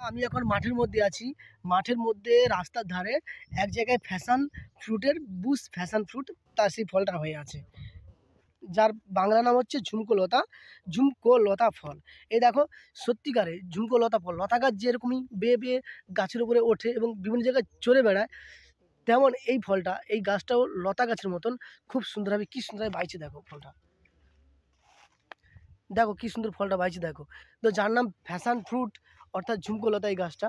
আমি এখন মাঠের মধ্যে আছি। মাঠের মধ্যে রাস্তার ধারে এক জায়গায় ফ্যাশন ফ্রুটের বুশ ফ্যাশন ফ্রুট তার সেই ফলটা হয়ে আছে, যার বাংলা নাম হচ্ছে ঝুমকো লতা ফল। এই দেখো, সত্যিকারে ঝুমকো লতা ফল। লতা গাছ যেরকমই বেয়ে বেয়ে গাছের উপরে ওঠে এবং বিভিন্ন জায়গায় চড়ে বেড়ায়, তেমন এই ফলটা, এই গাছটাও লতা গাছের মতন খুব সুন্দরভাবে, কী সুন্দরভাবে বাইছে দেখো ফলটা। দেখো কী সুন্দর ফলটা বাইছে দেখো। তো যার নাম ফ্যাশন ফ্রুট অর্থাৎ ঝুমকো লতা এই গাছটা।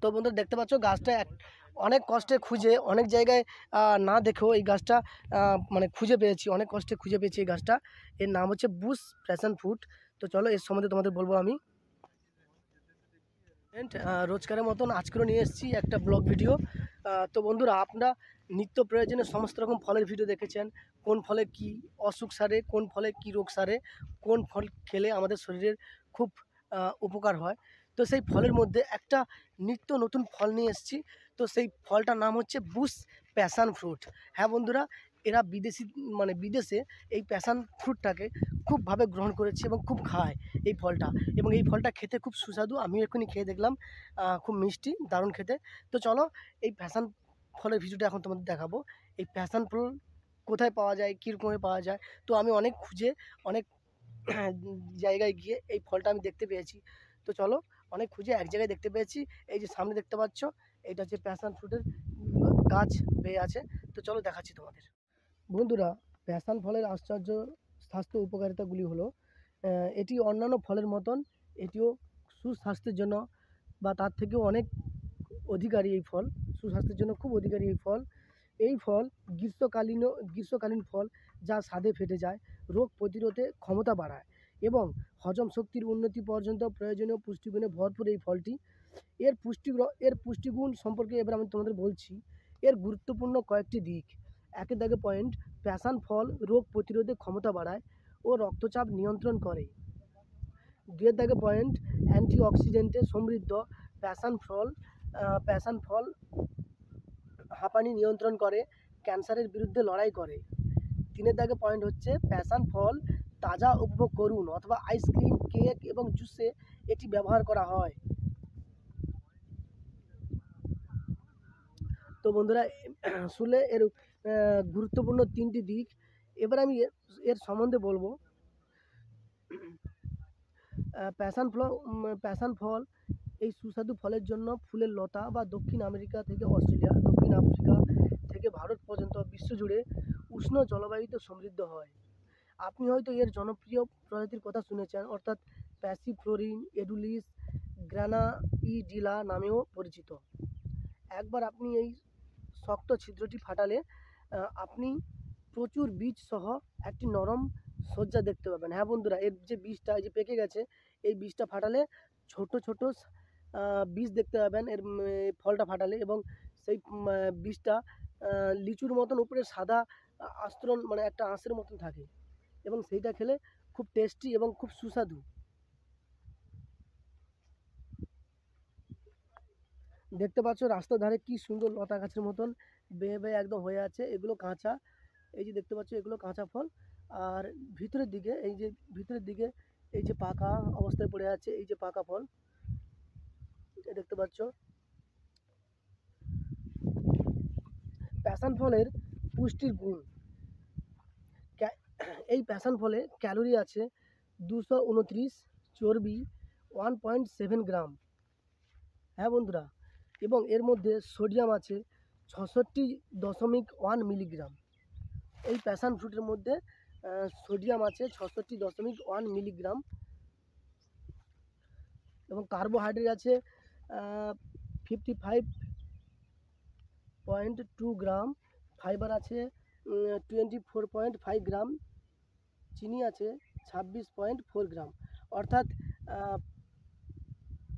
তো বন্ধুরা দেখতে পাচ্ছ গাছটা অনেক কষ্টে খুঁজে, অনেক জায়গায় না দেখেও এই গাছটা মানে খুঁজে পেয়েছি, অনেক কষ্টে খুঁজে পেয়েছি এই গাছটা। এর নাম হচ্ছে বুশ প্যাশন ফ্রুট। তো চলো এর সম্বন্ধে তোমাদের বলবো আমি। রোজকারের মতন আজকেও নিয়ে এসেছি একটা ব্লগ ভিডিও। তো বন্ধুরা, আপনারা নিত্য প্রয়োজনে সমস্ত রকম ফলের ভিডিও দেখেছেন। কোন ফলে কি অসুখ সারে, কোন ফলে কি রোগ সারে, কোন ফল খেলে আমাদের শরীরের খুব উপকার হয়। তো সেই ফলের মধ্যে একটা নিত্য নতুন ফল নিয়ে এসেছি। তো সেই ফলটার নাম হচ্ছে বুশ প্যাশন ফ্রুট। হ্যাঁ বন্ধুরা, এরা বিদেশে এই প্যাশন ফ্রুটটাকে খুবভাবে গ্রহণ করেছে এবং খুব খায় এই ফলটা। এবং এই ফলটা খেতে খুব সুস্বাদু। আমিও এক্ষুনি খেয়ে দেখলাম, খুব মিষ্টি, দারুণ খেতে। তো চলো এই প্যাশন ফলের ভিডিওটা এখন তোমাদের দেখাবো। এই প্যাশন ফল কোথায় পাওয়া যায়, কীরকমভাবে পাওয়া যায়। তো আমি অনেক খুঁজে, অনেক জায়গায় গিয়ে এই ফলটা আমি দেখতে পেয়েছি। তো চলো, অনেক খুঁজে এক জায়গায় দেখতে পেয়েছি। এই যে সামনে দেখতে পাচ্ছ, এটা হচ্ছে প্যাশন ফ্রুটের গাছ বেয়ে আছে। তো চলো দেখাচ্ছি তোমাদের। বন্ধুরা, প্যাশন ফলের আশ্চর্য স্বাস্থ্য উপকারিতাগুলি হলো, এটি অন্যান্য ফলের মতন এটিও সুস্বাস্থ্যের জন্য বা তার থেকেও অনেক অধিকারী এই ফল, সুস্বাস্থ্যের জন্য খুব অধিকারী এই ফল। এই ফল গ্রীষ্মকালীন ফল, যা স্বাদে ফেটে যায়, রোগ প্রতিরোধে ক্ষমতা বাড়ায় এবং হজম শক্তির উন্নতি পর্যন্ত প্রয়োজনীয় পুষ্টিগুণে ভরপুর এই ফলটি। এর পুষ্টিগুণ সম্পর্কে এবার আমি তোমাদের বলছি। এর গুরুত্বপূর্ণ কয়েকটি দিক। একের দাগে পয়েন্ট, প্যাশন ফল রোগ প্রতিরোধে ক্ষমতা বাড়ায় ও রক্তচাপ নিয়ন্ত্রণ করে। দুয়ের দাগে পয়েন্ট, অ্যান্টিঅক্সিডেন্টে সমৃদ্ধ। প্যাশন ফল হাঁপানি নিয়ন্ত্রণ করে, ক্যান্সারের বিরুদ্ধে লড়াই করে। তিনের দাগে পয়েন্ট হচ্ছে, প্যাশন ফল তাজা উপভোগ করুন, অথবা আইসক্রিম, কেক এবং জুসে এটি ব্যবহার করা হয়। তো বন্ধুরা, শুনলে এর গুরুত্বপূর্ণ তিনটি দিক। এবার আমি এর সম্বন্ধে বলবো। প্যাশন ফল এই সুস্বাদু ফলের জন্য ফুলের লতা বা দক্ষিণ আমেরিকা থেকে অস্ট্রেলিয়া, দক্ষিণ আফ্রিকা থেকে ভারত পর্যন্ত বিশ্বজুড়ে উষ্ণ জলবায়ুতে সমৃদ্ধ হয়। আপনি হয়তো এর জনপ্রিয় প্রজাতির কথা শুনেছেন, অর্থাৎ প্যাসিফ্লোরিন এডুলিস গ্রানাইডিলা নামেও পরিচিত। একবার আপনি এই শক্ত ছিদ্রটি ফাটালে আপনি প্রচুর বীজ সহ একটি নরম সজ্জা দেখতে পাবেন। হ্যাঁ বন্ধুরা, এর যে বীজটা এই যে পেকে গেছে, এই বীজটা ফাটালে ছোট ছোট বীজ দেখতে পাবেন এর ফলটা ফাটালে। এবং সেই বীজটা লিচুর মতন উপরে সাদা আস্তরণ, মানে একটা আঁশের মতন থাকে, এবং সেইটা খেলে খুব টেস্টি এবং খুব সুস্বাদু। দেখতে পাচ্ছ রাস্তার ধারে কি সুন্দর লতা গাছের মতন বেয়ে বেয়ে একদম হয়ে আছে। এগুলো কাঁচা, এই যে দেখতে পাচ্ছ এগুলো কাঁচা ফল। আর ভিতরের দিকে এই যে পাকা অবস্থায় পড়ে আছে, এই যে পাকা ফল দেখতে পাচ্ছ। প্যাশন ফলের পুষ্টির গুণ। এই প্যাশন ফলে ক্যালোরি আছে 229, চর্বি 1.7 গ্রাম। হ্যাঁ বন্ধুরা, এবং এর মধ্যে সোডিয়াম আছে 66.1 মিলিগ্রাম। এই প্যাশন ফ্রুটের মধ্যে সোডিয়াম আছে 66.1 মিলিগ্রাম, এবং কার্বোহাইড্রেট আছে 55.2 গ্রাম, ফাইবার আছে 24.5 গ্রাম, চিনি আছে 26.4 গ্রাম। অর্থাৎ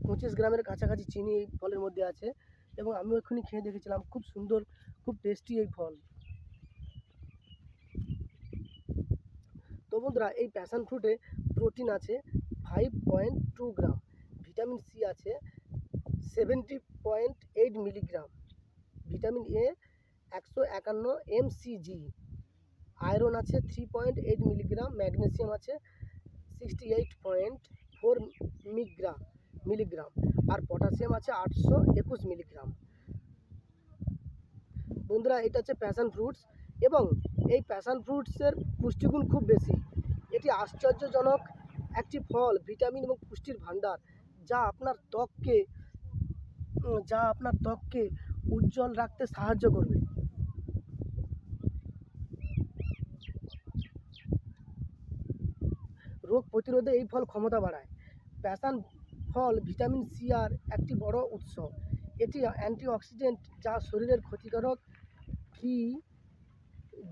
25 গ্রামের কাছাকাছি চিনি এই ফলের মধ্যে আছে। এবং আমিও এক্ষুনি খেয়ে দেখেছিলাম, খুব সুন্দর, খুব টেস্টি এই ফল। তো বন্ধুরা, এই প্যাশন ফ্রুটে প্রোটিন আছে 5.2 গ্রাম, ভিটামিন সি আছে 70.8 milligram, vitamin A 151 mcg, iron আছে 3.8 মিলিগ্রাম, ম্যাগনেসিয়াম আছে 68.4 মিলিগ্রাম, আর পটাশিয়াম আছে 821 মিলিগ্রাম। বন্ধুরা, এটা হচ্ছে প্যাশন ফ্রুটস, এবং এই প্যাশন ফ্রুটসের পুষ্টিগুণ খুব বেশি। এটি আশ্চর্যজনক একটি ফল, ভিটামিন এবং পুষ্টির ভাণ্ডার, যা আপনার ত্বককে উজ্জ্বল রাখতে সাহায্য করবে। রোগ প্রতিরোধে এই ফল ক্ষমতা বাড়ায়। প্যাশন ফল ভিটামিন সি আর একটি বড় উৎস। এটি অ্যান্টিঅক্সিডেন্ট, যা শরীরের ক্ষতিকারক ফ্রি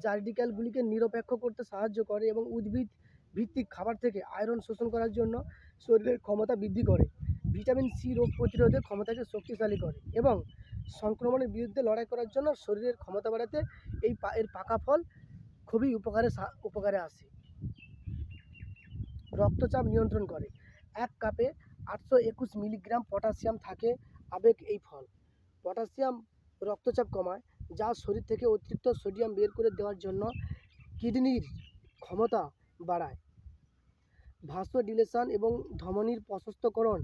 র্যাডিক্যালগুলিকে নিরপেক্ষ করতে সাহায্য করে এবং উদ্ভিদ ভিত্তিক খাবার থেকে আয়রন শোষণ করার জন্য শরীরের ক্ষমতা বৃদ্ধি করে। ভিটামিন সি রোগ প্রতিরোধের ক্ষমতাকে শক্তিশালী করে এবং সংক্রমণের বিরুদ্ধে লড়াই করার জন্য শরীরের ক্ষমতা বাড়াতে এর পাকা ফল খুবই উপকারে আসে। রক্তচাপ নিয়ন্ত্রণ করে। 1 কাপে 821 মিলিগ্রাম পটাশিয়াম থাকে। এই ফল পটাশিয়াম রক্তচাপ কমায়, যা শরীর থেকে অতিরিক্ত সোডিয়াম বের করে দেওয়ার জন্য কিডনির ক্ষমতা বাড়ায়। ভাসোডিলেশন এবং ধমনীর প্রশস্তকরণ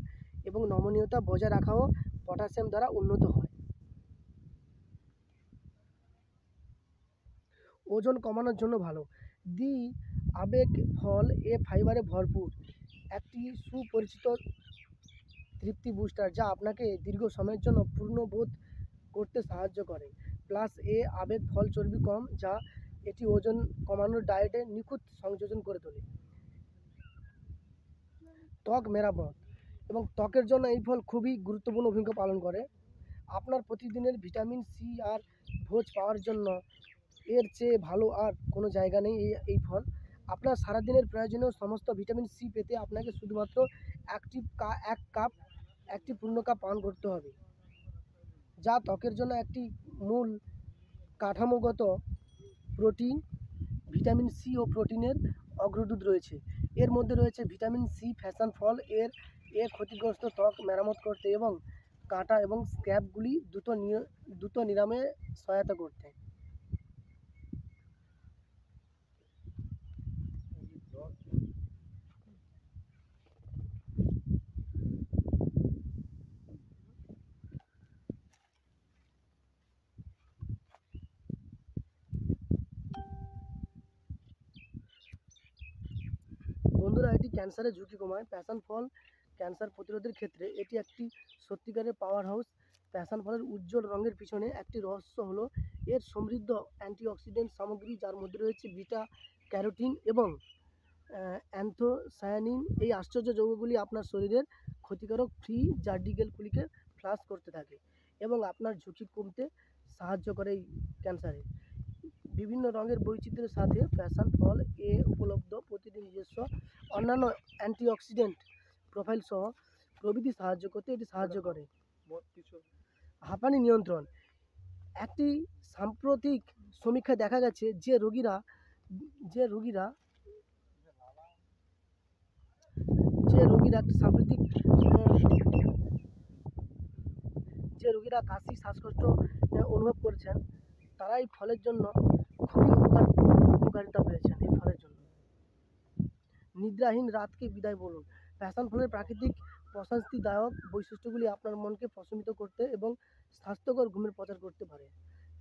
এবং নমনীয়তা বজায় রাখাও পটাশিয়াম দ্বারা উন্নত হয়। ওজন কমানোর জন্য ভালো। আবেগ ফল ফাইবারে ভরপুর, একটি সুপরিচিত তৃপ্তি বুস্টার, যা আপনাকে দীর্ঘ সময়ের জন্য পূর্ণ বোধ করতে সাহায্য করে। আবেগ ফল চর্বি কম, যা এটি ওজন কমানোর ডায়েটে নিখুঁত সংযোজন করে তোলে। ত্বক মেরামত এবং ত্বকের জন্য এই ফল খুবই গুরুত্বপূর্ণ ভূমিকা পালন করে। আপনার প্রতিদিনের ভিটামিন সি আর ভোজ পাওয়ার জন্য এর চেয়ে ভালো আর কোনো জায়গা নেই। এই ফল আপনার সারাদিনের প্রয়োজনীয় সমস্ত ভিটামিন সি পেতে আপনাকে শুধুমাত্র একটি পূর্ণ কাপ পান করতে হবে, যা ত্বকের জন্য একটি মূল কাঠামোগত প্রোটিন। ভিটামিন সি ও প্রোটিনের অগ্রদূত রয়েছে। এর মধ্যে রয়েছে ভিটামিন সি। প্যাশন ফল ক্ষতিগ্রস্ত ত্বক মেরামত করতে এবং কাটা এবং স্ক্র্যাপগুলি দ্রুত নিরাময়ে সহায়তা করতে। বন্ধুরা, এটি ক্যান্সারের ঝুঁকি কমায়। প্যাশন ফল ক্যান্সার প্রতিরোধের ক্ষেত্রে এটি একটি সত্যিকারের পাওয়ার হাউস। প্যাশন ফলের উজ্জ্বল রঙের পিছনে একটি রহস্য হলো এর সমৃদ্ধ অ্যান্টিঅক্সিডেন্ট সামগ্রী, যার মধ্যে রয়েছে বিটা ক্যারোটিন এবং অ্যান্থোসায়ানিন। এই আশ্চর্য যৌগগুলি আপনার শরীরের ক্ষতিকারক ফ্রি র্যাডিক্যালগুলিকে ফ্লাশ করতে থাকে এবং আপনার ঝুঁকি কমতে সাহায্য করে এই ক্যান্সারে। বিভিন্ন রঙের বৈচিত্র্যের সাথে প্যাশন ফল উপলব্ধ প্রতিটি নিজস্ব অন্যান্য অ্যান্টিঅক্সিডেন্ট প্রোফাইল সহ প্রভৃতি সাহায্য করতে এটি সাহায্য করে। হাঁপানি নিয়ন্ত্রণ। একটি সাম্প্রতিক সমীক্ষায় দেখা গেছে যে রোগীরা কাশি শ্বাসকষ্ট অনুভব করছেন, তারা এই ফলের জন্য খুবই উপকারিতা পেয়েছেন। এই ফলের জন্য নিদ্রাহীন রাতকে বিদায় বলুন। প্যাশন ফলের প্রাকৃতিক প্রশান্তিদায়ক বৈশিষ্ট্যগুলি আপনার মনকে প্রশমিত করতে এবং স্বাস্থ্যকর ঘুমের প্রচার করতে পারে।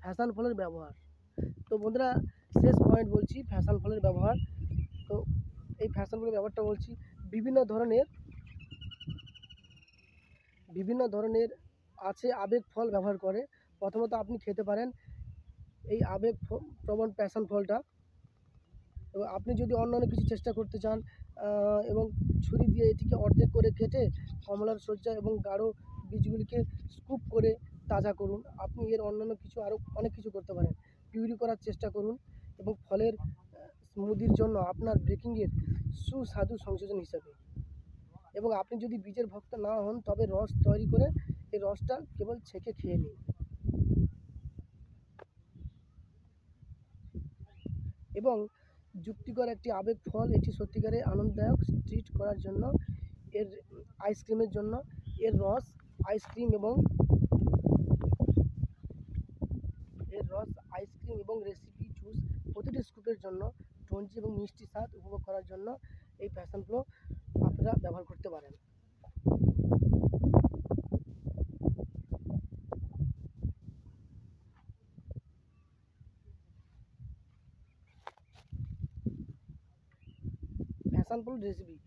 প্যাশন ফলের ব্যবহার। তো বন্ধুরা, শেষ পয়েন্ট বলছি প্যাশন ফলের ব্যবহার। তো এই প্যাশন ফলের ব্যবহারটা বলছি, বিভিন্ন ধরনের আছে আবেগ ফল ব্যবহার করে। প্রথমত আপনি খেতে পারেন এই আবেগ প্রবণ প্যাশন ফলটা, এবং আপনি যদি অন্যান্য কিছু চেষ্টা করতে চান এবং ছুরি দিয়ে এটিকে অর্ধেক করে কেটে কমলার সজ্জা এবং গাঢ় বীজগুলিকে স্কুপ করে তাজা করুন। আপনি এর অন্যান্য কিছু আরও অনেক কিছু করতে পারেন। পিউরি করার চেষ্টা করুন এবং ফলের স্মুদির জন্য আপনার বেকিংয়ের সুস্বাদু সংযোজন হিসাবে। এবং আপনি যদি বীজের ভক্ত না হন, তবে রস তৈরি করে এই রসটা কেবল ছেঁকে খেয়ে নিন। এবং যুক্তিকর একটি আবেগ ফল, এটি সত্যিকারের আনন্দদায়ক ট্রিট করার জন্য। এর আইসক্রিমের জন্য এর রস আইসক্রিম এবং রেসিপি জুস প্রতিটি স্কুপের জন্য টঞ্জি এবং মিষ্টি স্বাদ উপভোগ করার জন্য এই প্যাশন প্রো আপনারা ব্যবহার করতে পারেন। প্যাশন প্রো রেসিপি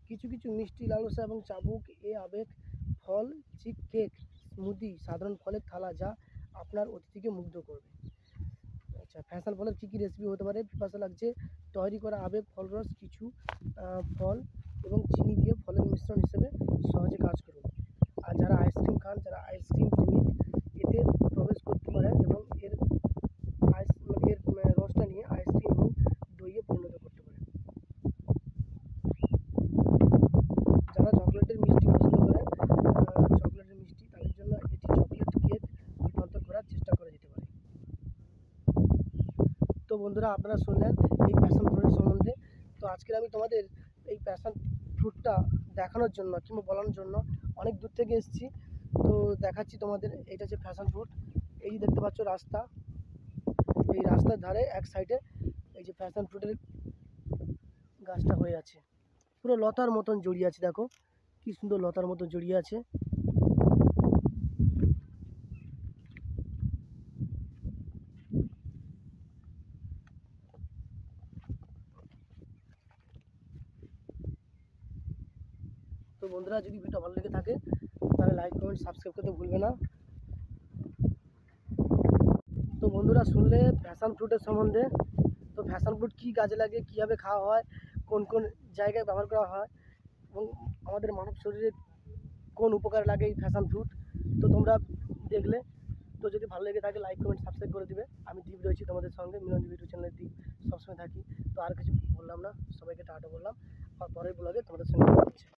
কিছু কিছু মিষ্টি লালসা এবং চাবুক এ আবেগ ফল চিক কেক স্মুদি সাধারণ ফলের থালা যা আপনার অতিথিকে মুগ্ধ করবে। আচ্ছা, ফ্যাশন ফলের কী কী রেসিপি হতে পারে? পিপাসা লাগছে, তৈরি করা আবেগ ফলরস কিছু ফল এবং চিনি দিয়ে ফলের মিশ্রণ হিসেবে সহজে কাজ করুন। আর যারা আইসক্রিম খান, যারা আইসক্রিম প্রেমিক এতে প্রবেশ করতে পারেন এবং এর রসটা নিয়ে আইসক্রিম এবং দইয়ে পরিণত করতে পারেন। যারা চকলেটের মিষ্টি পছন্দ করেন, চকলেটের মিষ্টি তাদের জন্য এটি চকলেট কেক রূপান্তর করার চেষ্টা করা যেতে পারে। তো বন্ধুরা, আপনারা শুনলেন এই প্যাশন ফ্রুটের সম্বন্ধে। তো আজকের আমি তোমাদের এই প্যাশন ফ্রুটটা দেখানোর জন্য কিংবা বলানোর জন্য অনেক দূর থেকে এসেছি। তো দেখাচ্ছি তোমাদের, এটা হচ্ছে প্যাশন ফ্রুট। এই যে দেখতে পাচ্ছ রাস্তা, এই রাস্তার ধারে এক সাইডে এই যে প্যাশন ফ্রুটের গাছটা হয়ে আছে, পুরো লতার মতন জড়িয়ে আছে। দেখো কি সুন্দর লতার মতো জড়িয়ে আছে। তো বন্ধুরা, যদি ভিডিওটা ভালো লেগে থাকে তাহলে লাইক কমেন্ট সাবস্ক্রাইব করতে ভুলবে না। তো বন্ধুরা, শুনলে প্যাশন ফ্রুটের সম্বন্ধে। তো প্যাশন ফ্রুট কী কাজে লাগে, কীভাবে খাওয়া হয়, কোন কোন জায়গায় ব্যবহার করা হয় এবং আমাদের মানব শরীরে কোন উপকার লাগে এই প্যাশন ফ্রুট, তো তোমরা দেখলে। তো যদি ভালো লেগে থাকে লাইক কমেন্ট সাবস্ক্রাইব করে দিবে। আমি দীপ রয়েছি তোমাদের সঙ্গে, মিলন ভিডিও চ্যানেলের দীপ, সবসময় থাকি। তো আর কিছু বললাম না, সবাইকে টাটা বললাম, আর পরের ব্লগে তোমাদের সঙ্গে দেখা হচ্ছে।